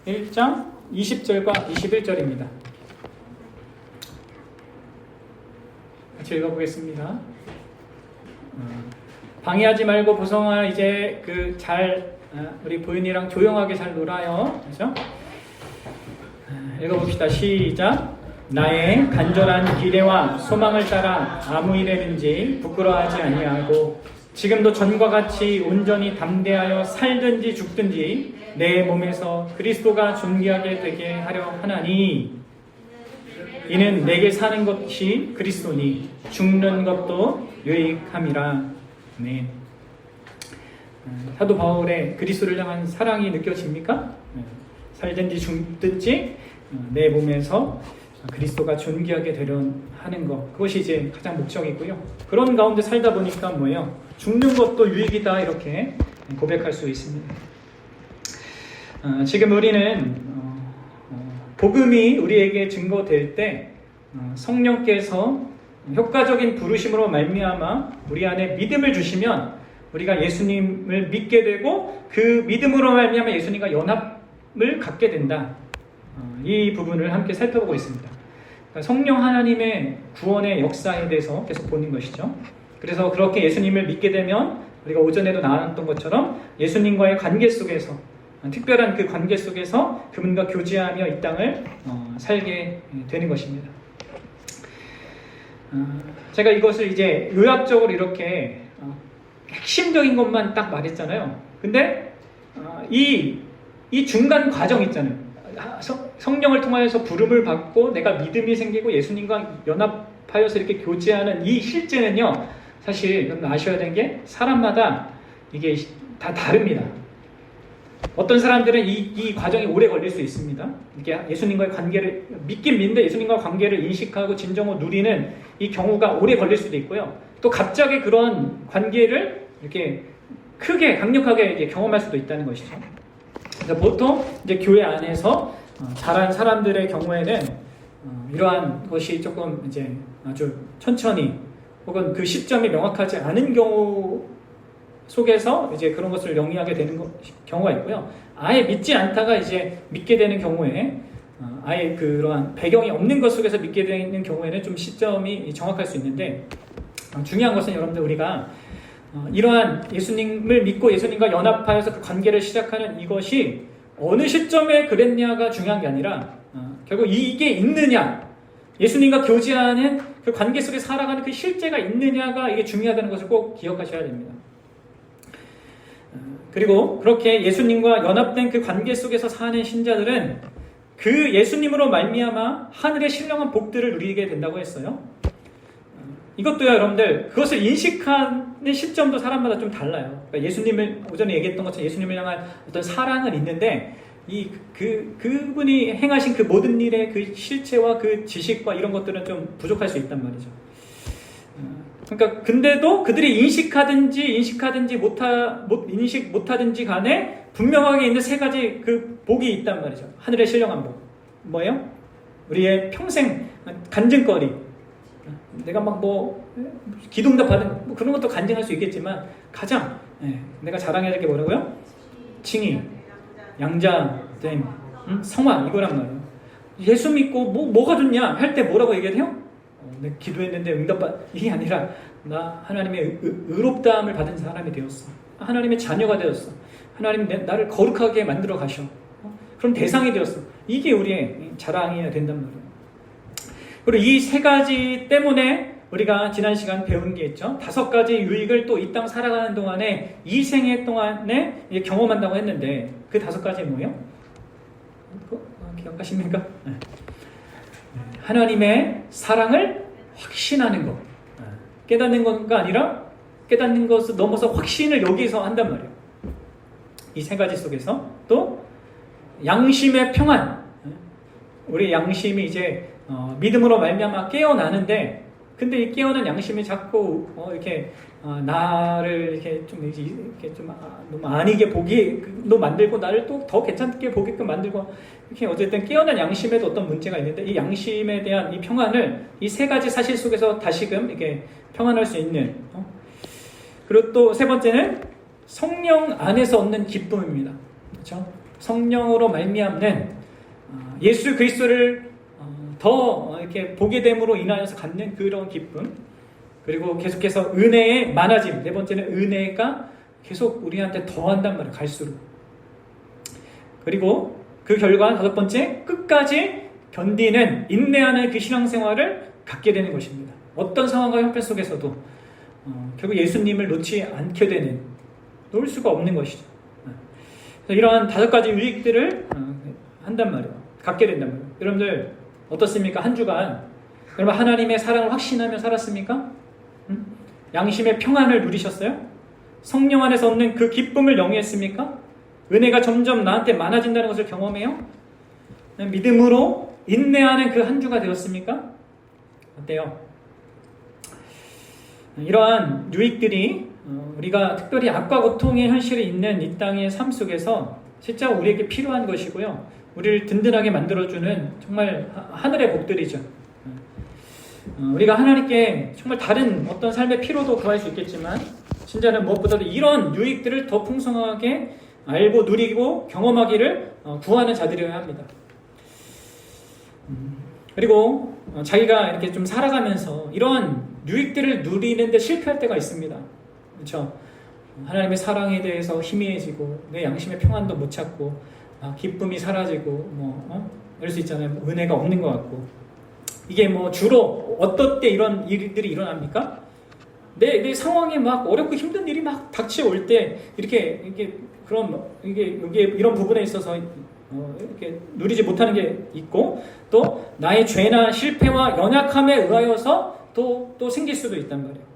1장 20절과 21절입니다. 같이 읽어보겠습니다. 방해하지 말고 보성아 이제 우리 보윤이랑 조용하게 잘 놀아요. 그렇죠? 읽어봅시다. 시작. 나의 간절한 기대와 소망을 따라 아무 일에든지 부끄러워하지 아니하고 지금도 전과 같이 온전히 담대하여 살든지 죽든지 내 몸에서 그리스도가 존귀하게 되게 하려 하나니 이는 내게 사는 것이 그리스도니 죽는 것도 유익함이라. 네. 사도 바울의 그리스도를 향한 사랑이 느껴집니까? 살든지 죽든지 내 몸에서 그리스도가 존귀하게 되려 하는 것, 그것이 이제 가장 목적이고요. 그런 가운데 살다 보니까 뭐예요? 죽는 것도 유익이다, 이렇게 고백할 수 있습니다. 지금 우리는 복음이 우리에게 증거될 때 성령께서 효과적인 부르심으로 말미암아 우리 안에 믿음을 주시면 우리가 예수님을 믿게 되고 그 믿음으로 말미암아 예수님과 연합을 갖게 된다. 이 부분을 함께 살펴보고 있습니다. 성령 하나님의 구원의 역사에 대해서 계속 보는 것이죠. 그래서 그렇게 예수님을 믿게 되면 우리가 오전에도 나눴던 것처럼 예수님과의 관계 속에서, 특별한 그 관계 속에서 그분과 교제하며 이 땅을 살게 되는 것입니다. 제가 이것을 이제 요약적으로 이렇게 핵심적인 것만 딱 말했잖아요. 근데 이 중간 과정 있잖아요. 성령을 통하여서 부름을 받고 내가 믿음이 생기고 예수님과 연합하여서 이렇게 교제하는 이 실제는요, 사실 여러분 아셔야 되는 게 사람마다 이게 다 다릅니다. 어떤 사람들은 이 과정이 오래 걸릴 수 있습니다. 이게 예수님과의 관계를 믿긴 믿는데 예수님과 관계를 인식하고 진정으로 누리는 이 경우가 오래 걸릴 수도 있고요. 또 갑자기 그런 관계를 이렇게 크게 강력하게 이제 경험할 수도 있다는 것이죠. 그래서 보통 이제 교회 안에서 자란 사람들의 경우에는 이러한 것이 조금 이제 아주 천천히 혹은 그 시점이 명확하지 않은 경우 속에서 이제 그런 것을 영위하게 되는 경우가 있고요. 아예 믿지 않다가 이제 믿게 되는 경우에 아예 그러한 배경이 없는 것 속에서 믿게 되는 경우에는 좀 시점이 정확할 수 있는데, 중요한 것은 여러분들 우리가 이러한 예수님을 믿고 예수님과 연합하여서 그 관계를 시작하는 이것이 어느 시점에 그랬냐가 중요한 게 아니라 결국 이게 있느냐, 예수님과 교제하는 그 관계 속에 살아가는 그 실제가 있느냐가 이게 중요하다는 것을 꼭 기억하셔야 됩니다. 그리고 그렇게 예수님과 연합된 그 관계 속에서 사는 신자들은 그 예수님으로 말미암아 하늘의 신령한 복들을 누리게 된다고 했어요. 이것도요, 여러분들, 그것을 인식하는 시점도 사람마다 좀 달라요. 그러니까 예수님을, 오전에 얘기했던 것처럼 예수님을 향한 어떤 사랑은 있는데, 그분이 행하신 그 모든 일의 그 실체와 그 지식과 이런 것들은 좀 부족할 수 있단 말이죠. 그러니까, 근데도 그들이 인식 못하든지 간에 분명하게 있는 세 가지 그 복이 있단 말이죠. 하늘의 신령한 복. 뭐예요? 우리의 평생 간증거리. 내가 막 기둥답 받은 그런 것도 간증할 수 있겠지만 가장 내가 자랑해야 될 게 뭐라고요? 칭의, 양자됨, 성화, 이거란 말이에요. 예수 믿고 뭐가 좋냐 할 때 뭐라고 얘기해요? 내가 기도했는데 이게 아니라 나 하나님의 의롭다함을 받은 사람이 되었어. 하나님의 자녀가 되었어. 하나님 나를 거룩하게 만들어 가셔. 그럼 대상이 되었어. 이게 우리의 자랑이어야 된단 말이에요. 그리고 이 세 가지 때문에 우리가 지난 시간 배운 게 있죠. 5가지 유익을 또 이 땅 살아가는 동안에 이 생애 동안에 경험한다고 했는데 그 5가지 뭐예요? 기억하십니까? 하나님의 사랑을 확신하는 것. 깨닫는 것가 아니라 깨닫는 것을 넘어서 확신을 여기서 한단 말이에요. 이 세 가지 속에서 또 양심의 평안. 우리 양심이 이제 믿음으로 말미암아 깨어나는데, 근데 이 깨어난 양심이 자꾸 나를 이렇게 좀 너무 아니게 보기로 만들고 나를 또 더 괜찮게 보게끔 만들고, 이렇게 어쨌든 깨어난 양심에도 어떤 문제가 있는데, 이 양심에 대한 이 평안을 이 세 가지 사실 속에서 다시금 이렇게 평안할 수 있는. 그리고 또 세 번째는 성령 안에서 얻는 기쁨입니다. 그렇죠? 성령으로 말미암는 예수 그리스도를 더 이렇게 보게 됨으로 인하여서 갖는 그런 기쁨, 그리고 계속해서 은혜의 많아짐, 네 번째는 은혜가 계속 우리한테 더한단 말이에요. 갈수록. 그리고 그 결과 다섯 번째, 끝까지 견디는 인내하는 그 신앙생활을 갖게 되는 것입니다. 어떤 상황과 형편 속에서도 결국 예수님을 놓지 않게 되는, 놓을 수가 없는 것이죠. 그래서 이러한 다섯 가지 유익들을 한단 말이에요. 갖게 된단 말이에요. 여러분들 어떻습니까? 한 주간 그러면 하나님의 사랑을 확신하며 살았습니까? 양심의 평안을 누리셨어요? 성령 안에서 얻는 그 기쁨을 영위했습니까? 은혜가 점점 나한테 많아진다는 것을 경험해요? 믿음으로 인내하는 그 한 주가 되었습니까? 어때요? 이러한 유익들이 우리가 특별히 악과 고통의 현실이 있는 이 땅의 삶 속에서 진짜 우리에게 필요한 것이고요. 우리를 든든하게 만들어주는 정말 하늘의 복들이죠. 우리가 하나님께 정말 다른 어떤 삶의 피로도 구할 수 있겠지만 진짜는 무엇보다도 이런 유익들을 더 풍성하게 알고 누리고 경험하기를 구하는 자들이어야 합니다. 그리고 자기가 이렇게 좀 살아가면서 이런 유익들을 누리는데 실패할 때가 있습니다. 그렇죠? 하나님의 사랑에 대해서 희미해지고 내 양심의 평안도 못 찾고 기쁨이 사라지고 이럴 수 있잖아요. 은혜가 없는 것 같고. 이게 주로 어떨 때 이런 일들이 일어납니까? 내 상황에 막 어렵고 힘든 일이 막 닥쳐올 때 이게 이런 부분에 있어서 이렇게 누리지 못하는 게 있고, 또 나의 죄나 실패와 연약함에 의하여서 또 생길 수도 있단 말이에요.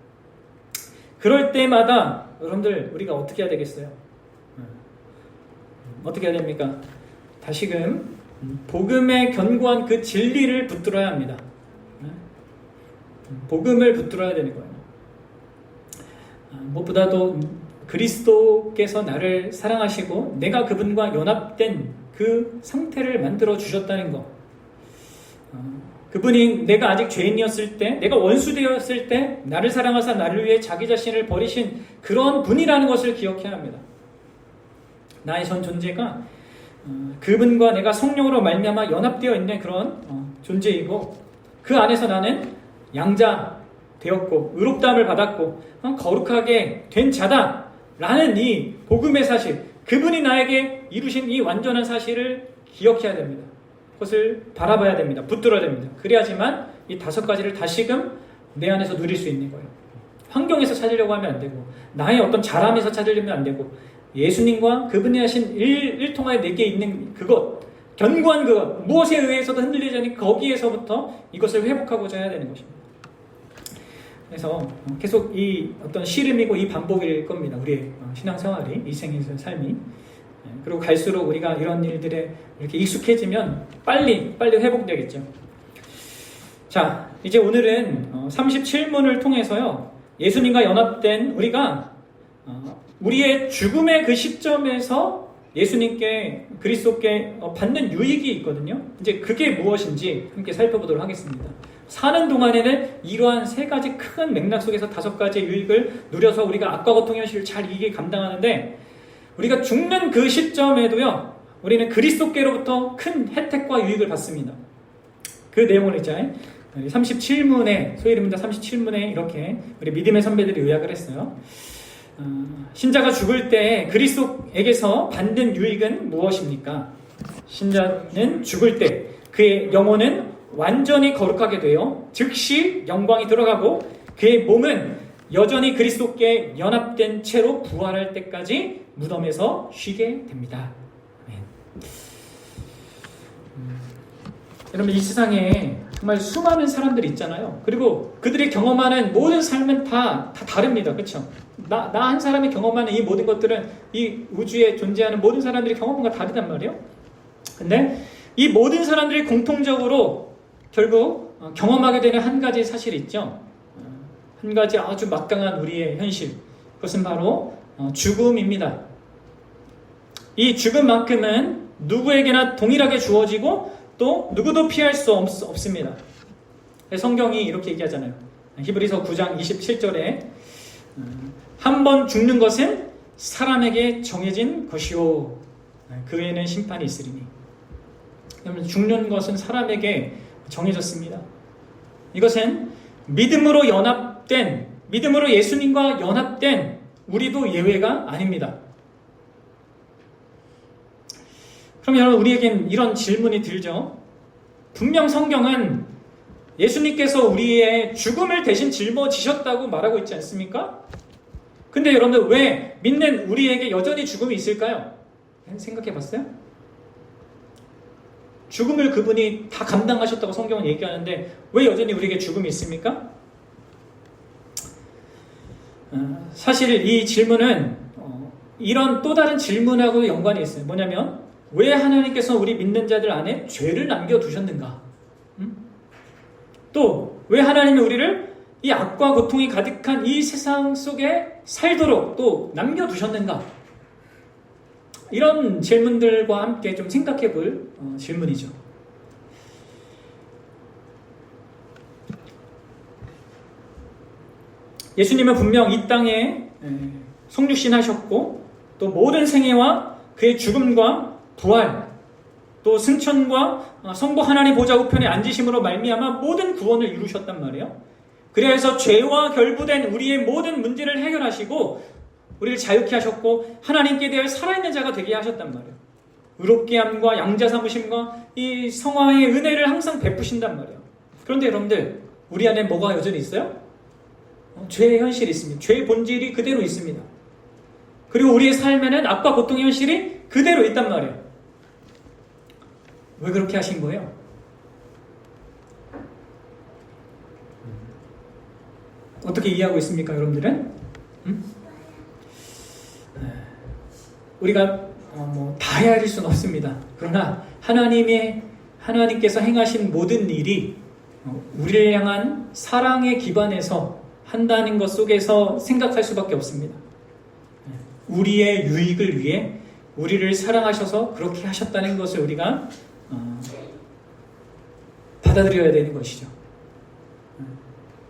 그럴 때마다 여러분들 우리가 어떻게 해야 되겠어요? 어떻게 해야 됩니까? 다시금 복음에 견고한 그 진리를 붙들어야 합니다. 복음을 붙들어야 되는 거예요. 무엇보다도 그리스도께서 나를 사랑하시고 내가 그분과 연합된 그 상태를 만들어 주셨다는 것. 그분이 내가 아직 죄인이었을 때, 내가 원수되었을 때 나를 사랑하사 나를 위해 자기 자신을 버리신 그런 분이라는 것을 기억해야 합니다. 나의 전 존재가 그분과 내가 성령으로 말미암아 연합되어 있는 그런 존재이고, 그 안에서 나는 양자 되었고 의롭다함을 받았고 거룩하게 된 자다라는 이 복음의 사실, 그분이 나에게 이루신 이 완전한 사실을 기억해야 됩니다. 그것을 바라봐야 됩니다. 붙들어야 됩니다. 그래야지만 이 다섯 가지를 다시금 내 안에서 누릴 수 있는 거예요. 환경에서 찾으려고 하면 안 되고, 나의 어떤 자람에서 찾으려면 안 되고, 예수님과 그분이 하신 일통하에 내게 있는 그것, 견고한 그것, 무엇에 의해서도 흔들리지 않는 거기에서부터 이것을 회복하고자 해야 되는 것입니다. 그래서 계속 이 어떤 씨름이고 이 반복일 겁니다. 우리의 신앙생활이, 이생의 삶이. 그리고 갈수록 우리가 이런 일들에 이렇게 익숙해지면 빨리 회복되겠죠. 자, 이제 오늘은 37문을 통해서요, 예수님과 연합된 우리가 우리의 죽음의 그 시점에서 예수님께, 그리스도께 받는 유익이 있거든요. 이제 그게 무엇인지 함께 살펴보도록 하겠습니다. 사는 동안에는 이러한 세 가지 큰 맥락 속에서 다섯 가지의 유익을 누려서 우리가 악과 고통 현실을 잘 이기게 감당하는데, 우리가 죽는 그 시점에도요, 우리는 그리스도께로부터 큰 혜택과 유익을 받습니다. 그 내용을 이제 37문에, 소위 이름입니다. 37문에 이렇게 우리 믿음의 선배들이 요약을 했어요. 신자가 죽을 때 그리스도에게서 받는 유익은 무엇입니까? 신자는 죽을 때 그의 영혼은 완전히 거룩하게 되어 즉시 영광이 들어가고, 그의 몸은 여전히 그리스도께 연합된 채로 부활할 때까지 무덤에서 쉬게 됩니다. 여러분, 이 세상에 정말 수많은 사람들이 있잖아요. 그리고 그들이 경험하는 모든 삶은 다 다릅니다. 그렇죠? 나 한 사람이 경험하는 이 모든 것들은 이 우주에 존재하는 모든 사람들이 경험과 다르단 말이에요. 근데 이 모든 사람들이 공통적으로 결국 경험하게 되는 한 가지 사실이 있죠. 한 가지 아주 막강한 우리의 현실. 그것은 바로 죽음입니다. 이 죽음만큼은 누구에게나 동일하게 주어지고 또 누구도 피할 수 없습니다. 성경이 이렇게 얘기하잖아요. 히브리서 9장 27절에 한 번 죽는 것은 사람에게 정해진 것이요. 그 외에는 심판이 있으리니. 여러분, 죽는 것은 사람에게 정해졌습니다. 이것은 믿음으로 예수님과 연합된 우리도 예외가 아닙니다. 그럼 여러분, 우리에겐 이런 질문이 들죠. 분명 성경은 예수님께서 우리의 죽음을 대신 짊어지셨다고 말하고 있지 않습니까? 근데 여러분들, 왜 믿는 우리에게 여전히 죽음이 있을까요? 생각해 봤어요? 죽음을 그분이 다 감당하셨다고 성경은 얘기하는데 왜 여전히 우리에게 죽음이 있습니까? 사실 이 질문은 이런 또 다른 질문하고 연관이 있어요. 뭐냐면, 왜 하나님께서 우리 믿는 자들 안에 죄를 남겨두셨는가? 또 왜 하나님이 우리를 이 악과 고통이 가득한 이 세상 속에 살도록 또 남겨두셨는가? 이런 질문들과 함께 좀 생각해 볼 질문이죠. 예수님은 분명 이 땅에 성육신하셨고, 또 모든 생애와 그의 죽음과 부활, 또 승천과 성부 하나님 보좌 우편에 앉으심으로 말미암아 모든 구원을 이루셨단 말이에요. 그래서 죄와 결부된 우리의 모든 문제를 해결하시고 우리를 자유케 하셨고 하나님께 대해 살아있는 자가 되게 하셨단 말이에요. 의롭게 함과 양자 삼으심과 이 성화의 은혜를 항상 베푸신단 말이에요. 그런데 여러분들, 우리 안에 뭐가 여전히 있어요? 죄의 현실이 있습니다. 죄의 본질이 그대로 있습니다. 그리고 우리의 삶에는 악과 고통의 현실이 그대로 있단 말이에요. 왜 그렇게 하신 거예요? 어떻게 이해하고 있습니까, 여러분들은? 우리가 다 헤아릴 수는 없습니다. 그러나 하나님께서 행하신 모든 일이 우리를 향한 사랑에 기반해서 한다는 것 속에서 생각할 수밖에 없습니다. 우리의 유익을 위해 우리를 사랑하셔서 그렇게 하셨다는 것을 우리가 받아들여야 되는 것이죠.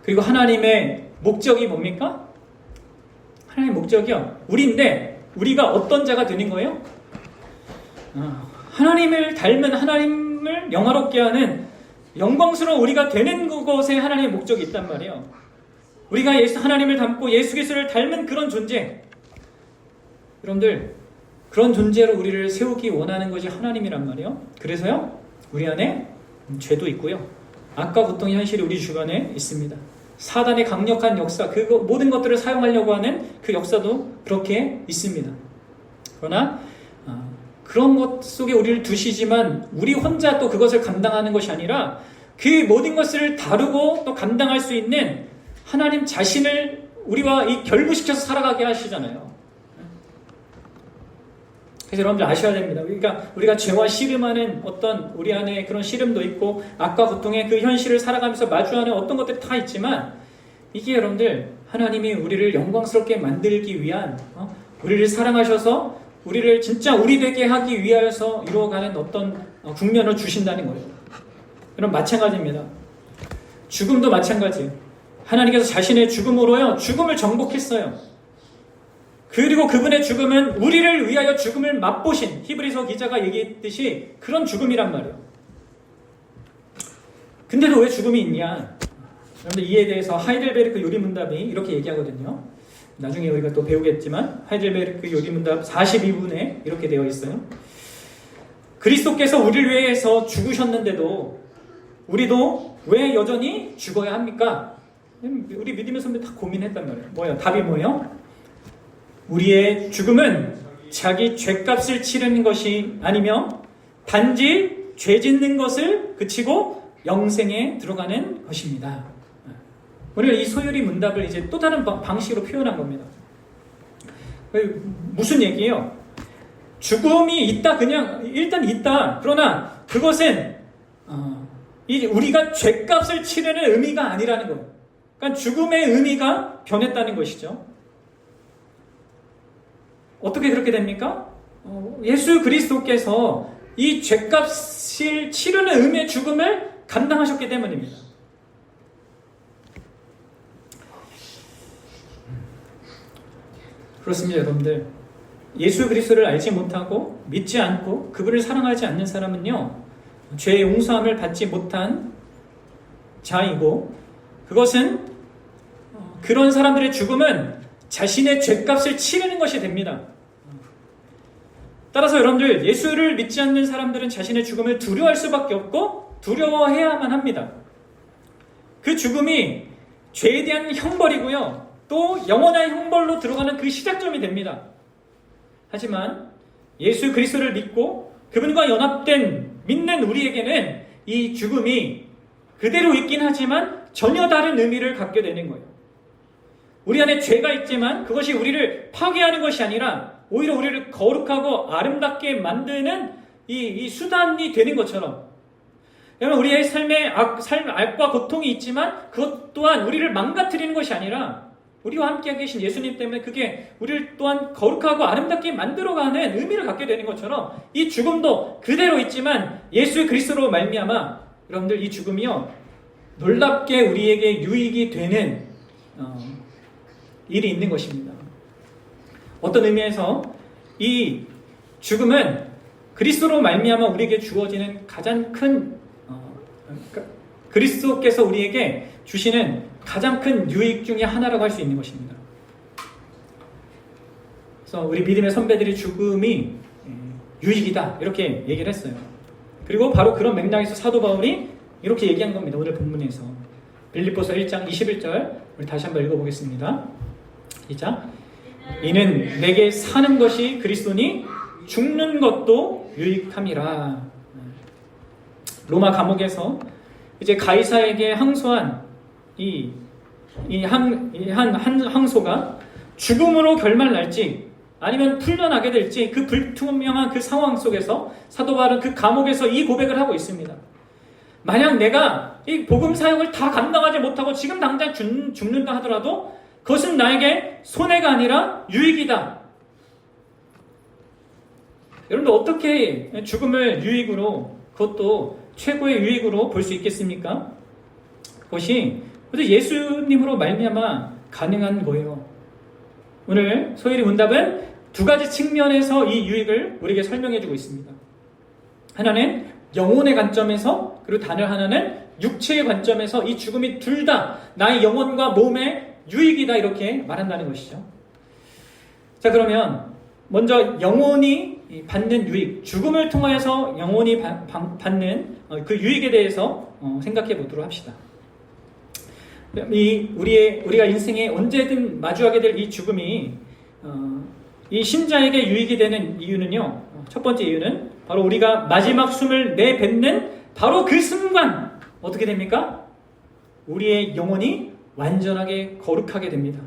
그리고 하나님의 목적이 뭡니까? 하나님의 목적이요, 우리인데 우리가 어떤 자가 되는 거예요? 하나님을 닮은, 하나님을 영화롭게 하는 영광스러운 우리가 되는 것에 하나님의 목적이 있단 말이에요. 우리가 하나님을 닮고 예수 그리스도를 닮은 그런 존재, 여러분들, 그런 존재로 우리를 세우기 원하는 것이 하나님이란 말이에요. 그래서요, 우리 안에 죄도 있고요, 악과 고통의 현실이 우리 주변에 있습니다. 사단의 강력한 역사, 모든 것들을 사용하려고 하는 그 역사도 그렇게 있습니다. 그러나 그런 것 속에 우리를 두시지만 우리 혼자 또 그것을 감당하는 것이 아니라 그 모든 것을 다루고 또 감당할 수 있는 하나님 자신을 우리와 이 결부시켜서 살아가게 하시잖아요. 그래서 여러분들 아셔야 됩니다. 그러니까 우리가 죄와 씨름하는 어떤 우리 안에 그런 씨름도 있고 악과 고통의 그 현실을 살아가면서 마주하는 어떤 것들이 다 있지만, 이게 여러분들 하나님이 우리를 영광스럽게 만들기 위한, 우리를 사랑하셔서 우리를 진짜 우리 되게 하기 위하여서 이루어가는 어떤 국면을 주신다는 거예요. 여러분, 마찬가지입니다. 죽음도 마찬가지예요. 하나님께서 자신의 죽음으로요, 죽음을 정복했어요. 그리고 그분의 죽음은 우리를 위하여 죽음을 맛보신, 히브리서 기자가 얘기했듯이 그런 죽음이란 말이에요. 근데도 왜 죽음이 있냐? 여러분들, 이에 대해서 하이델베르크 요리문답이 이렇게 얘기하거든요. 나중에 우리가 또 배우겠지만 하이델베르크 요리문답 42분에 이렇게 되어 있어요. 그리스도께서 우리를 위해서 죽으셨는데도 우리도 왜 여전히 죽어야 합니까? 우리 믿음의 선배 다 고민했단 말이에요. 뭐예요? 답이 뭐예요? 우리의 죽음은 자기 죄값을 치르는 것이 아니며 단지 죄 짓는 것을 그치고 영생에 들어가는 것입니다. 우리가 이 소요리 문답을 이제 또 다른 방식으로 표현한 겁니다. 무슨 얘기예요? 죽음이 있다, 그냥 일단 있다. 그러나 그것은 우리가 죄값을 치르는 의미가 아니라는 거예요. 그러니까 죽음의 의미가 변했다는 것이죠. 어떻게 그렇게 됩니까? 예수 그리스도께서 이 죄값을 치르는 의미의 죽음을 감당하셨기 때문입니다. 그렇습니다, 여러분들. 예수 그리스도를 알지 못하고 믿지 않고 그분을 사랑하지 않는 사람은요, 죄의 용서함을 받지 못한 자이고, 그것은 그런 사람들의 죽음은 자신의 죄값을 치르는 것이 됩니다. 따라서 여러분들, 예수를 믿지 않는 사람들은 자신의 죽음을 두려워할 수밖에 없고 두려워해야만 합니다. 그 죽음이 죄에 대한 형벌이고요, 또 영원한 형벌로 들어가는 그 시작점이 됩니다. 하지만 예수 그리스도를 믿고 그분과 연합된 믿는 우리에게는 이 죽음이 그대로 있긴 하지만 전혀 다른 의미를 갖게 되는 거예요. 우리 안에 죄가 있지만 그것이 우리를 파괴하는 것이 아니라 오히려 우리를 거룩하고 아름답게 만드는 이 수단이 되는 것처럼, 여러분, 우리의 삶에 악과 고통이 있지만 그것 또한 우리를 망가뜨리는 것이 아니라 우리와 함께 계신 예수님 때문에 그게 우리를 또한 거룩하고 아름답게 만들어가는 의미를 갖게 되는 것처럼, 이 죽음도 그대로 있지만 예수 그리스도로 말미암아 여러분들, 이 죽음이요, 놀랍게 우리에게 유익이 되는 일이 있는 것입니다. 어떤 의미에서 이 죽음은 그리스도로 말미암아 우리에게 주어지는 가장 큰 그리스도께서 우리에게 주시는 가장 큰 유익 중에 하나라고 할 수 있는 것입니다. 그래서 우리 믿음의 선배들이 죽음이 유익이다 이렇게 얘기를 했어요. 그리고 바로 그런 맥락에서 사도 바울이 이렇게 얘기한 겁니다. 오늘 본문에서 빌립보서 1장 21절 우리 다시 한번 읽어보겠습니다. 시작. 이는 내게 사는 것이 그리스도니 죽는 것도 유익함이라. 로마 감옥에서 이제 가이사에게 항소한 한 항소가 죽음으로 결말날지 아니면 풀려나게 될지, 그 불투명한 그 상황 속에서 사도 바울은 그 감옥에서 이 고백을 하고 있습니다. 만약 내가 이 복음 사역을 다 감당하지 못하고 지금 당장 죽는다 하더라도 그것은 나에게 손해가 아니라 유익이다. 여러분들, 어떻게 죽음을 유익으로, 그것도 최고의 유익으로 볼 수 있겠습니까? 그것이 예수님으로 말미암아 가능한 거예요. 오늘 소일이 문답은 두 가지 측면에서 이 유익을 우리에게 설명해주고 있습니다. 하나는 영혼의 관점에서, 그리고 다른 하나는 육체의 관점에서 이 죽음이 둘 다 나의 영혼과 몸의 유익이다 이렇게 말한다는 것이죠. 자, 그러면 먼저 영혼이 받는 유익, 죽음을 통해서 영혼이 받는 그 유익에 대해서 생각해 보도록 합시다. 우리가 인생에 언제든 마주하게 될 이 죽음이 이 신자에게 유익이 되는 이유는요, 첫 번째 이유는 바로 우리가 마지막 숨을 내뱉는 바로 그 순간 어떻게 됩니까? 우리의 영혼이 완전하게 거룩하게 됩니다.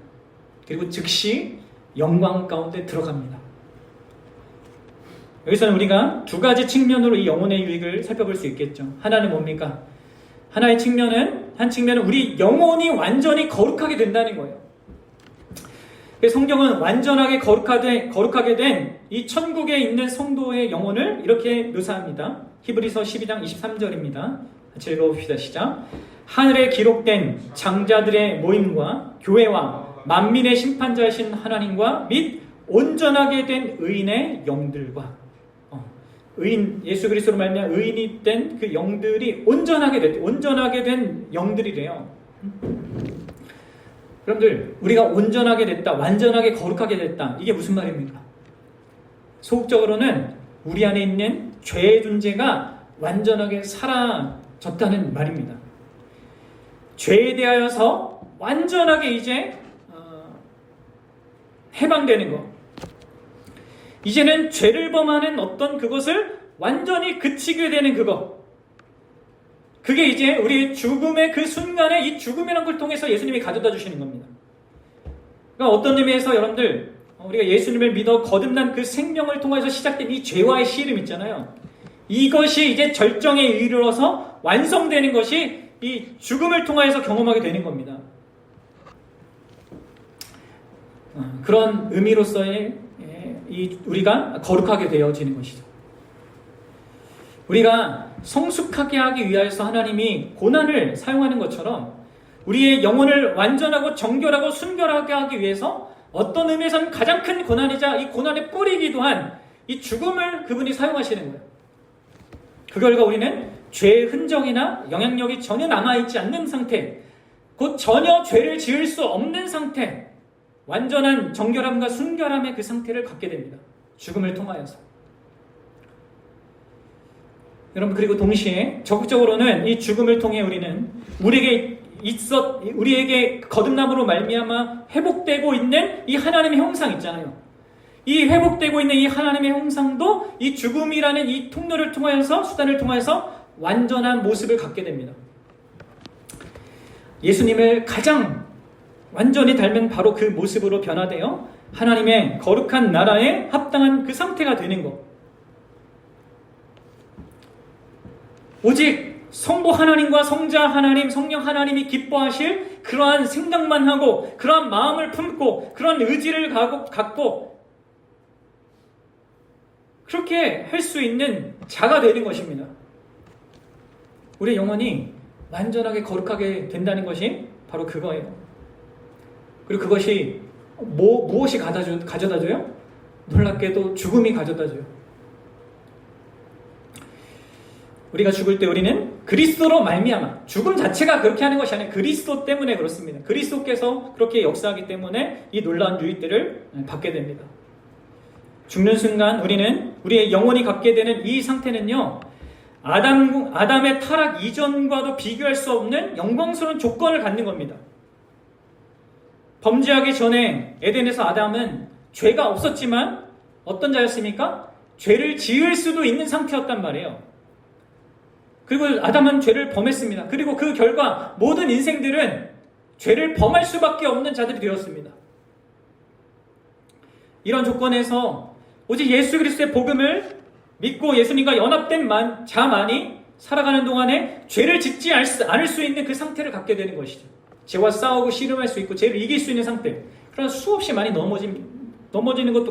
그리고 즉시 영광 가운데 들어갑니다. 여기서는 우리가 두 가지 측면으로 이 영혼의 유익을 살펴볼 수 있겠죠. 하나는 뭡니까? 한 측면은 우리 영혼이 완전히 거룩하게 된다는 거예요. 성경은 완전하게 거룩하게 된 이 천국에 있는 성도의 영혼을 이렇게 묘사합니다. 히브리서 12장 23절입니다. 같이 읽어봅시다. 시작. 하늘에 기록된 장자들의 모임과 교회와 만민의 심판자이신 하나님과 및 온전하게 된 의인의 영들과, 의인, 예수 그리스도로 말미암아 의인이 된 그 영들이 온전하게 된 영들이래요. 여러분들, 우리가 온전하게 됐다, 완전하게 거룩하게 됐다, 이게 무슨 말입니까? 소극적으로는 우리 안에 있는 죄의 존재가 완전하게 사라졌다는 말입니다. 죄에 대하여서 완전하게 이제 해방되는 것, 이제는 죄를 범하는 어떤 그것을 완전히 그치게 되는 그게 이제 우리 죽음의 그 순간에 이 죽음이라는 걸 통해서 예수님이 가져다 주시는 겁니다. 그러니까 어떤 의미에서 여러분들, 우리가 예수님을 믿어 거듭난 그 생명을 통해서 시작된 이 죄와의 씨름 있잖아요. 이것이 이제 절정에 이르러서 완성되는 것이 이 죽음을 통해서 경험하게 되는 겁니다. 그런 의미로서의 우리가 거룩하게 되어지는 것이죠. 우리가 성숙하게 하기 위하여서 하나님이 고난을 사용하는 것처럼 우리의 영혼을 완전하고 정결하고 순결하게 하기 위해서 어떤 의미에서는 가장 큰 고난이자 이 고난의 뿌리이기도 한 이 죽음을 그분이 사용하시는 거예요. 그 결과 우리는 죄의 흔적이나 영향력이 전혀 남아있지 않는 상태, 곧 전혀 죄를 지을 수 없는 상태, 완전한 정결함과 순결함의 그 상태를 갖게 됩니다. 죽음을 통하여서. 여러분, 그리고 동시에 적극적으로는 이 죽음을 통해 우리는 우리에게 거듭남으로 말미암아 회복되고 있는 이 하나님의 형상 있잖아요. 이 회복되고 있는 이 하나님의 형상도 이 죽음이라는 이 통로를 통하여서, 수단을 통하여서 완전한 모습을 갖게 됩니다. 예수님을 가장 완전히 닮은 바로 그 모습으로 변화되어 하나님의 거룩한 나라에 합당한 그 상태가 되는 것. 오직 성부 하나님과 성자 하나님, 성령 하나님이 기뻐하실 그러한 생각만 하고, 그러한 마음을 품고, 그러한 의지를 갖고 그렇게 할 수 있는 자가 되는 것입니다. 우리의 영혼이 완전하게 거룩하게 된다는 것이 바로 그거예요. 그리고 그것이 무엇이 가져다줘요? 놀랍게도 죽음이 가져다줘요. 우리가 죽을 때 우리는 그리스도로 말미암아, 죽음 자체가 그렇게 하는 것이 아니라 그리스도 때문에 그렇습니다. 그리스도께서 그렇게 역사하기 때문에 이 놀라운 유익들을 받게 됩니다. 죽는 순간 우리의 영혼이 갖게 되는 이 상태는요, 아담의 타락 이전과도 비교할 수 없는 영광스러운 조건을 갖는 겁니다. 범죄하기 전에 에덴에서 아담은 죄가 없었지만 어떤 자였습니까? 죄를 지을 수도 있는 상태였단 말이에요. 그리고 아담은 죄를 범했습니다. 그리고 그 결과 모든 인생들은 죄를 범할 수밖에 없는 자들이 되었습니다. 이런 조건에서 오직 예수 그리스도의 복음을 믿고 예수님과 연합된 자만이 살아가는 동안에 죄를 짓지 않을 수 있는 그 상태를 갖게 되는 것이죠. 죄와 싸우고 씨름할 수 있고 죄를 이길 수 있는 상태. 그러나 수없이 많이 넘어지는 것도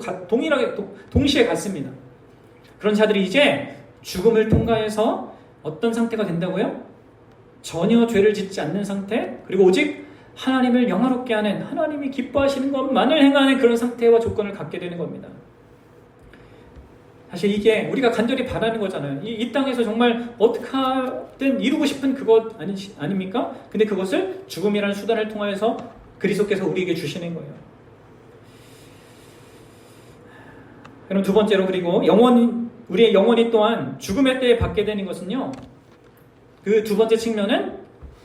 동시에 같습니다. 그런 자들이 이제 죽음을 통과해서 어떤 상태가 된다고요? 전혀 죄를 짓지 않는 상태, 그리고 오직 하나님을 영화롭게 하는, 하나님이 기뻐하시는 것만을 행하는 그런 상태와 조건을 갖게 되는 겁니다. 사실 이게 우리가 간절히 바라는 거잖아요. 이 땅에서 정말 어떻게든 이루고 싶은 그것 아닙니까? 근데 그것을 죽음이라는 수단을 통하여서 그리스도께서 우리에게 주시는 거예요. 그럼 두 번째로, 그리고 우리의 영혼이 또한 죽음의 때에 받게 되는 것은요, 그 두 번째 측면은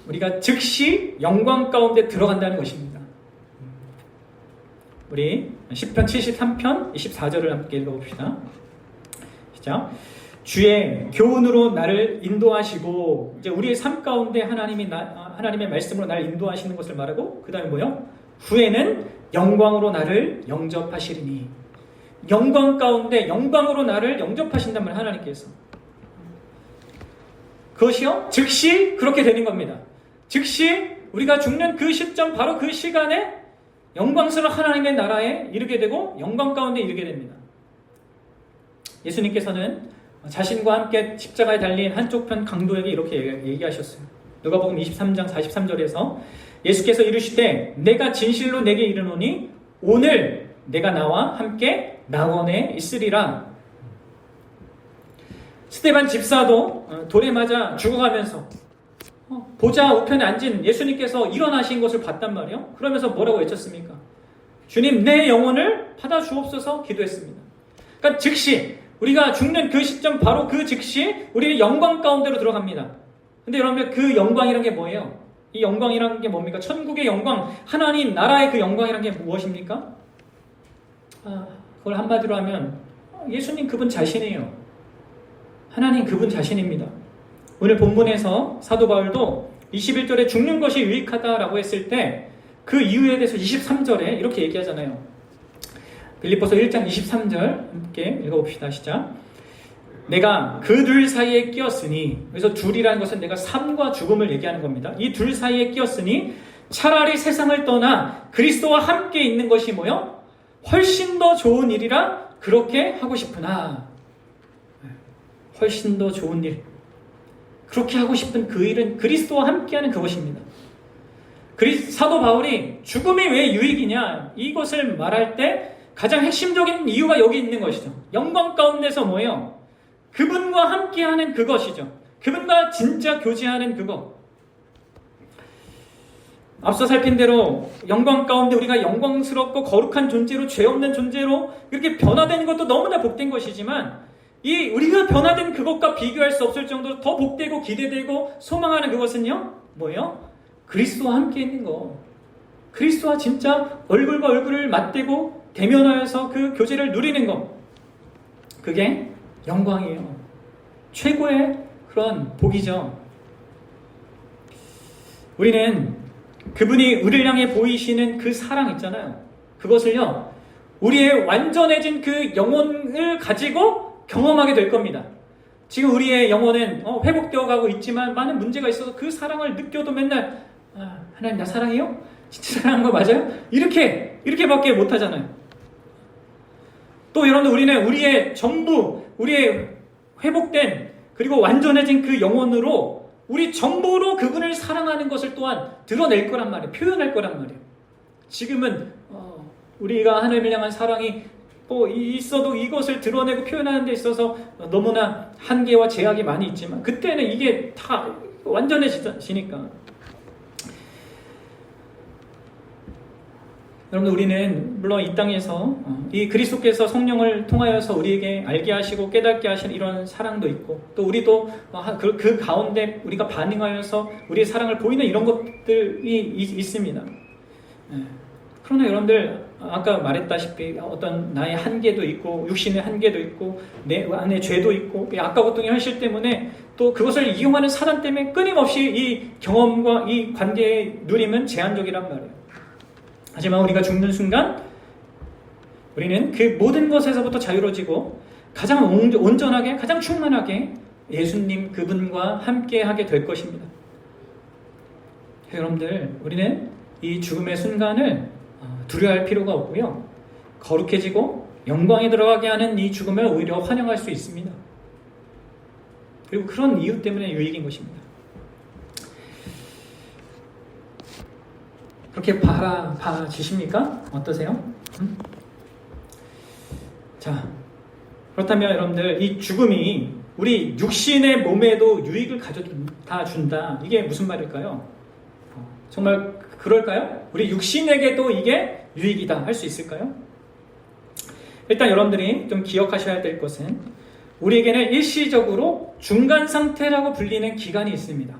우리가 즉시 영광 가운데 들어간다는 것입니다. 우리 시편 73편 24절을 함께 읽어봅시다. 시작. 주의 교훈으로 나를 인도하시고, 이제 우리의 삶 가운데 하나님의 말씀으로 나를 인도하시는 것을 말하고, 그 다음에 뭐요? 후에는 영광으로 나를 영접하시리니. 영광 가운데 영광으로 나를 영접하신단 말이에요, 하나님께서. 그것이요, 즉시 그렇게 되는 겁니다. 즉시 우리가 죽는 그 시점, 바로 그 시간에 영광스러운 하나님의 나라에 이르게 되고 영광 가운데 이르게 됩니다. 예수님께서는 자신과 함께 십자가에 달린 한쪽 편 강도에게 이렇게 얘기하셨어요. 누가복음 23장 43절에서 예수께서 이르시되 내가 진실로 내게 이르노니 오늘 내가 나와 함께 낙원에 있으리라. 스데반 집사도 돌에 맞아 죽어가면서 보좌 우편에 앉은 예수님께서 일어나신 것을 봤단 말이에요. 그러면서 뭐라고 외쳤습니까? 주님, 내 영혼을 받아 주옵소서 기도했습니다. 그러니까 즉시 우리가 죽는 그 시점, 바로 그 즉시 우리는 영광 가운데로 들어갑니다. 근데 여러분, 그 영광이란 게 뭐예요? 이 영광이란 게 뭡니까? 천국의 영광, 하나님 나라의 그 영광이란 게 무엇입니까? 그걸 한마디로 하면 예수님 그분 자신이에요. 하나님 그분 자신입니다. 오늘 본문에서 사도 바울도 21절에 죽는 것이 유익하다라고 했을 때 그 이유에 대해서 23절에 이렇게 얘기하잖아요. 빌립보서 1장 23절 함께 읽어봅시다. 시작. 내가 그 둘 사이에 끼었으니, 그래서 둘이라는 것은 내가 삶과 죽음을 얘기하는 겁니다. 이 둘 사이에 끼었으니 차라리 세상을 떠나 그리스도와 함께 있는 것이 뭐요? 훨씬 더 좋은 일이라 그렇게 하고 싶으나. 훨씬 더 좋은 일, 그렇게 하고 싶은 그 일은 그리스도와 함께하는 그것입니다. 사도 바울이 죽음이 왜 유익이냐 이것을 말할 때 가장 핵심적인 이유가 여기 있는 것이죠. 영광 가운데서 뭐예요? 그분과 함께하는 그것이죠. 그분과 진짜 교제하는 그것. 앞서 살핀 대로 영광 가운데 우리가 영광스럽고 거룩한 존재로, 죄 없는 존재로 이렇게 변화되는 것도 너무나 복된 것이지만 이 우리가 변화된 그것과 비교할 수 없을 정도로 더 복되고 기대되고 소망하는 그것은요, 뭐예요? 그리스도와 함께 있는 거. 그리스도와 진짜 얼굴과 얼굴을 맞대고 대면하여서 그 교제를 누리는 거. 그게 영광이에요. 최고의 그런 복이죠. 우리는 그분이 우리를 향해 보이시는 그 사랑 있잖아요. 그것을요, 우리의 완전해진 그 영혼을 가지고 경험하게 될 겁니다. 지금 우리의 영혼은 회복되어 가고 있지만 많은 문제가 있어서 그 사랑을 느껴도 맨날 하나님 나 사랑해요? 진짜 사랑한 거 맞아요? 이렇게밖에 못하잖아요. 또 여러분들 우리는 우리의 전부, 우리의 회복된 그리고 완전해진 그 영혼으로 우리 전부로 그분을 사랑하는 것을 또한 드러낼 거란 말이에요. 표현할 거란 말이에요. 지금은 우리가 하나님을 향한 사랑이 있어도 이것을 드러내고 표현하는 데 있어서 너무나 한계와 제약이 많이 있지만 그때는 이게 다 완전해지니까. 여러분들 우리는 물론 이 땅에서 이 그리스도께서 성령을 통하여서 우리에게 알게 하시고 깨닫게 하신 이런 사랑도 있고 또 우리도 그 가운데 우리가 반응하여서 우리의 사랑을 보이는 이런 것들이 있습니다. 그러나 여러분들 아까 말했다시피 어떤 나의 한계도 있고 육신의 한계도 있고 내 안에 죄도 있고 악과 고통의 현실 때문에 또 그것을 이용하는 사단 때문에 끊임없이 이 경험과 이 관계의 누림은 제한적이란 말이에요. 하지만 우리가 죽는 순간 우리는 그 모든 것에서부터 자유로워지고 가장 온전하게 가장 충만하게 예수님 그분과 함께하게 될 것입니다. 여러분들 우리는 이 죽음의 순간을 두려워할 필요가 없고요. 거룩해지고 영광에 들어가게 하는 이 죽음을 오히려 환영할 수 있습니다. 그리고 그런 이유 때문에 유익인 것입니다. 그렇게 봐지십니까? 어떠세요? 자, 그렇다면 여러분들 이 죽음이 우리 육신의 몸에도 유익을 가져다 준다. 이게 무슨 말일까요? 정말 그럴까요? 우리 육신에게도 이게 유익이다 할 수 있을까요? 일단 여러분들이 좀 기억하셔야 될 것은 우리에게는 일시적으로 중간 상태라고 불리는 기간이 있습니다.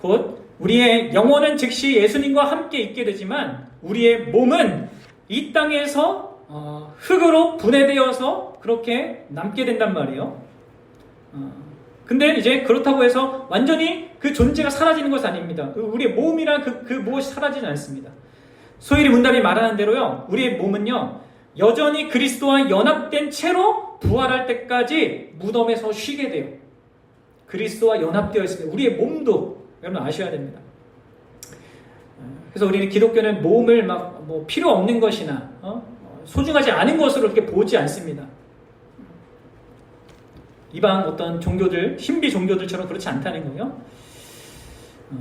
곧 우리의 영혼은 즉시 예수님과 함께 있게 되지만 우리의 몸은 이 땅에서 흙으로 분해되어서 그렇게 남게 된단 말이에요. 근데 이제 그렇다고 해서 완전히 그 존재가 사라지는 것은 아닙니다. 우리의 몸이란 그 무엇이 사라지지 않습니다. 소일이 문답이 말하는 대로요, 우리의 몸은요 여전히 그리스도와 연합된 채로 부활할 때까지 무덤에서 쉬게 돼요. 그리스도와 연합되어 있습니다. 우리의 몸도 여러분 아셔야 됩니다. 그래서 우리는 기독교는 몸을 필요 없는 것이나 소중하지 않은 것으로 이렇게 보지 않습니다. 이방 어떤 종교들, 신비 종교들처럼 그렇지 않다는 거예요.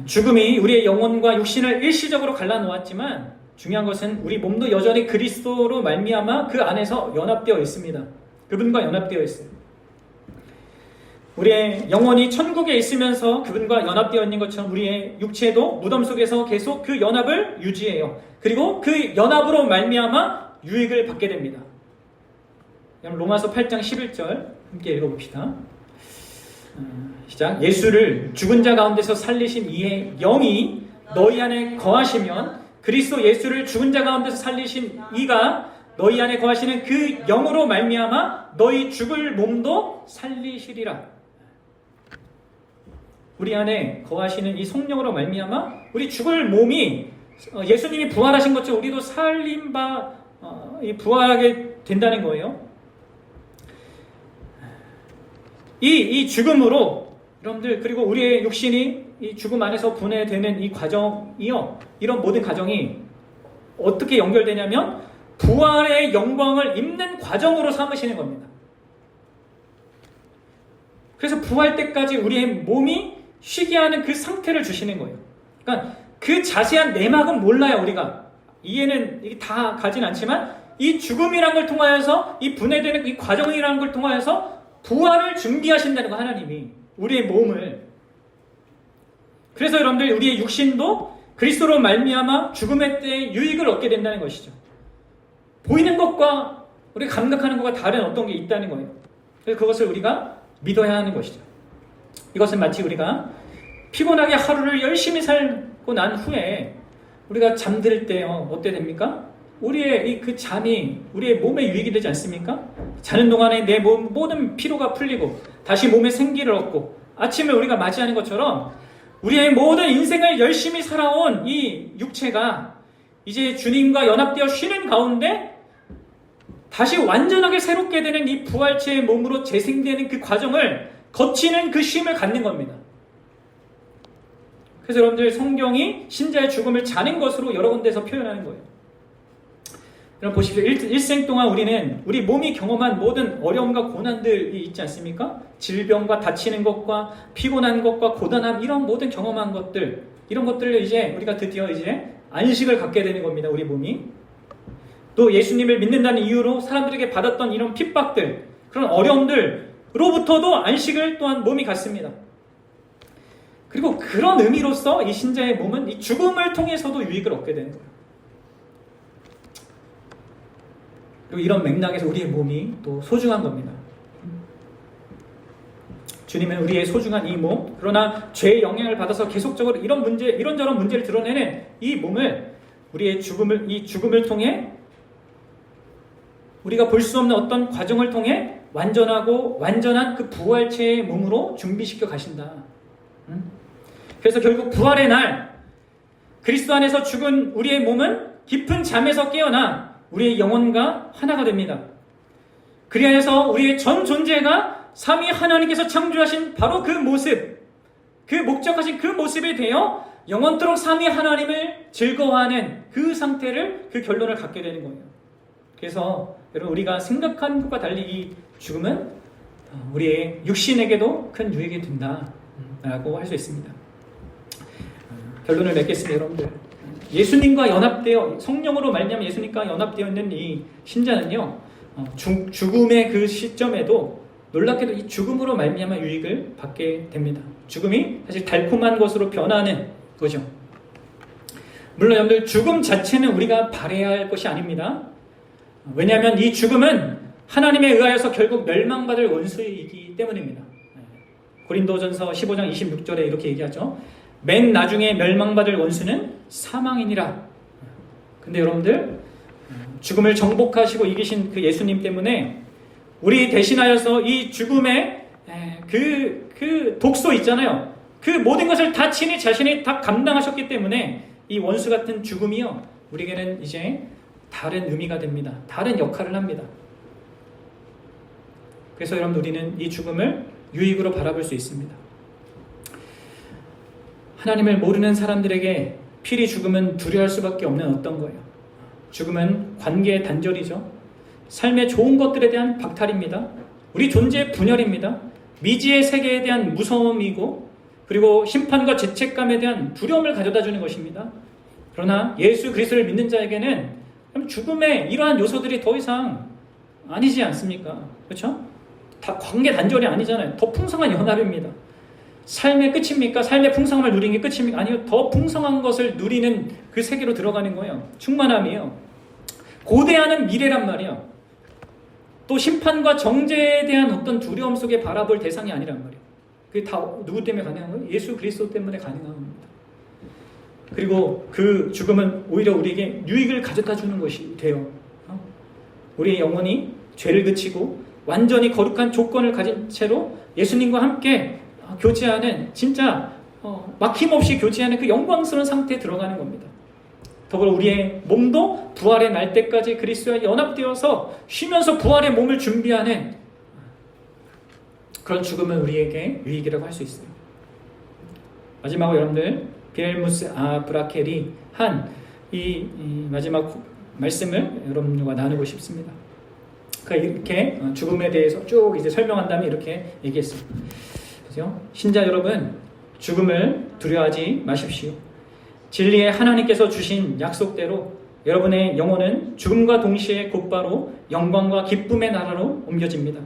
죽음이 우리의 영혼과 육신을 일시적으로 갈라놓았지만 중요한 것은 우리 몸도 여전히 그리스도로 말미암아 그 안에서 연합되어 있습니다. 그분과 연합되어 있어요. 우리의 영혼이 천국에 있으면서 그분과 연합되어 있는 것처럼 우리의 육체도 무덤 속에서 계속 그 연합을 유지해요. 그리고 그 연합으로 말미암아 유익을 받게 됩니다. 로마서 8장 11절 함께 읽어봅시다. 시작. 예수를 죽은 자 가운데서 살리신 이의 영이 너희 안에 거하시면 그리스도 예수를 죽은 자 가운데서 살리신 이가 너희 안에 거하시는 그 영으로 말미암아 너희 죽을 몸도 살리시리라. 우리 안에 거하시는 이 성령으로 말미암아 우리 죽을 몸이 예수님이 부활하신 것처럼 우리도 부활하게 된다는 거예요. 이 죽음으로 여러분들 그리고 우리의 육신이 이 죽음 안에서 분해되는 이 과정이요, 이런 모든 과정이 어떻게 연결되냐면 부활의 영광을 입는 과정으로 삼으시는 겁니다. 그래서 부활 때까지 우리의 몸이 쉬게 하는 그 상태를 주시는 거예요. 그러니까 그 자세한 내막은 몰라요, 우리가. 이해는 이게 다 가진 않지만, 이 죽음이란 걸 통하여서, 이 분해되는 이 과정이라는 걸 통하여서 부활을 준비하신다는 거, 하나님이. 우리의 몸을. 그래서 여러분들, 우리의 육신도 그리스도로 말미암아 죽음의 때에 유익을 얻게 된다는 것이죠. 보이는 것과 우리가 감각하는 것과 다른 어떤 게 있다는 거예요. 그래서 그것을 우리가 믿어야 하는 것이죠. 이것은 마치 우리가 피곤하게 하루를 열심히 살고 난 후에 우리가 잠들 때 어때 됩니까? 우리의 그 잠이 우리의 몸에 유익이 되지 않습니까? 자는 동안에 내 몸 모든 피로가 풀리고 다시 몸에 생기를 얻고 아침을 우리가 맞이하는 것처럼 우리의 모든 인생을 열심히 살아온 이 육체가 이제 주님과 연합되어 쉬는 가운데 다시 완전하게 새롭게 되는 이 부활체의 몸으로 재생되는 그 과정을 거치는 그 쉼을 갖는 겁니다. 그래서 여러분들 성경이 신자의 죽음을 자는 것으로 여러 군데에서 표현하는 거예요. 여러분 보십시오. 일생 동안 우리는 우리 몸이 경험한 모든 어려움과 고난들이 있지 않습니까? 질병과 다치는 것과 피곤한 것과 고단함 이런 모든 경험한 것들 이런 것들을 이제 우리가 드디어 이제 안식을 갖게 되는 겁니다. 우리 몸이. 또 예수님을 믿는다는 이유로 사람들에게 받았던 이런 핍박들 그런 어려움들로부터도 안식을 또한 몸이 갖습니다. 그리고 그런 의미로서 이 신자의 몸은 이 죽음을 통해서도 유익을 얻게 되는 거예요. 그리고 이런 맥락에서 우리의 몸이 또 소중한 겁니다. 주님은 우리의 소중한 이 몸, 그러나 죄의 영향을 받아서 계속적으로 이런저런 문제를 드러내는 이 몸을 우리의 죽음을 통해 우리가 볼 수 없는 어떤 과정을 통해 완전한 그 부활체의 몸으로 준비시켜 가신다. 그래서 결국 부활의 날 그리스도 안에서 죽은 우리의 몸은 깊은 잠에서 깨어나 우리의 영혼과 하나가 됩니다. 그리하여서 우리의 전 존재가 삼위 하나님께서 창조하신 바로 그 모습, 그 목적하신 그 모습에 대여 영원토록 삼위 하나님을 즐거워하는 그 상태를 그 결론을 갖게 되는 거예요. 그래서 여러분 우리가 생각하는 것과 달리 이 죽음은 우리의 육신에게도 큰 유익이 된다라고 할 수 있습니다. 결론을 맺겠습니다, 여러분들. 예수님과 연합되어 성령으로 말미암아 예수님과 연합되어 있는 이 신자는요, 죽음의 그 시점에도 놀랍게도 이 죽음으로 말미암아 유익을 받게 됩니다. 죽음이 사실 달콤한 것으로 변하는 거죠. 물론 여러분들 죽음 자체는 우리가 바라야 할 것이 아닙니다. 왜냐하면 이 죽음은 하나님에 의하여서 결국 멸망받을 원수이기 때문입니다. 고린도전서 15장 26절에 이렇게 얘기하죠. 맨 나중에 멸망받을 원수는 사망이니라. 근데 여러분들 죽음을 정복하시고 이기신 그 예수님 때문에 우리 대신하여서 이 죽음의 그 독소 있잖아요. 그 모든 것을 다 친히 자신이 다 감당하셨기 때문에 이 원수 같은 죽음이요 우리에게는 이제 다른 의미가 됩니다. 다른 역할을 합니다. 그래서 여러분 우리는 이 죽음을 유익으로 바라볼 수 있습니다. 하나님을 모르는 사람들에게 필히 죽음은 두려워할 수밖에 없는 어떤 거예요. 죽음은 관계의 단절이죠. 삶의 좋은 것들에 대한 박탈입니다. 우리 존재의 분열입니다. 미지의 세계에 대한 무서움이고 그리고 심판과 죄책감에 대한 두려움을 가져다 주는 것입니다. 그러나 예수 그리스도를 믿는 자에게는 죽음의 이러한 요소들이 더 이상 아니지 않습니까? 그렇죠? 다 관계 단절이 아니잖아요. 더 풍성한 연합입니다. 삶의 끝입니까? 삶의 풍성함을 누리는 게 끝입니까? 아니요. 더 풍성한 것을 누리는 그 세계로 들어가는 거예요. 충만함이에요. 고대하는 미래란 말이에요. 또 심판과 정죄에 대한 어떤 두려움 속에 바라볼 대상이 아니란 말이에요. 그게 다 누구 때문에 가능한 거예요? 예수 그리스도 때문에 가능한 겁니다. 그리고 그 죽음은 오히려 우리에게 유익을 가져다 주는 것이 돼요. 우리의 영혼이 죄를 그치고 완전히 거룩한 조건을 가진 채로 예수님과 함께 교제하는 진짜 막힘없이 교제하는 그 영광스러운 상태에 들어가는 겁니다. 더불어 우리의 몸도 부활의 날 때까지 그리스도와 연합되어서 쉬면서 부활의 몸을 준비하는 그런 죽음은 우리에게 유익이라고 할 수 있어요. 마지막으로 여러분들 비엘무스 아브라켈이 한 이 마지막 말씀을 여러분과 나누고 싶습니다. 이렇게 죽음에 대해서 쭉 이제 설명한 다음에 이렇게 얘기했습니다. 그죠? 신자 여러분, 죽음을 두려워하지 마십시오. 진리의 하나님께서 주신 약속대로 여러분의 영혼은 죽음과 동시에 곧바로 영광과 기쁨의 나라로 옮겨집니다.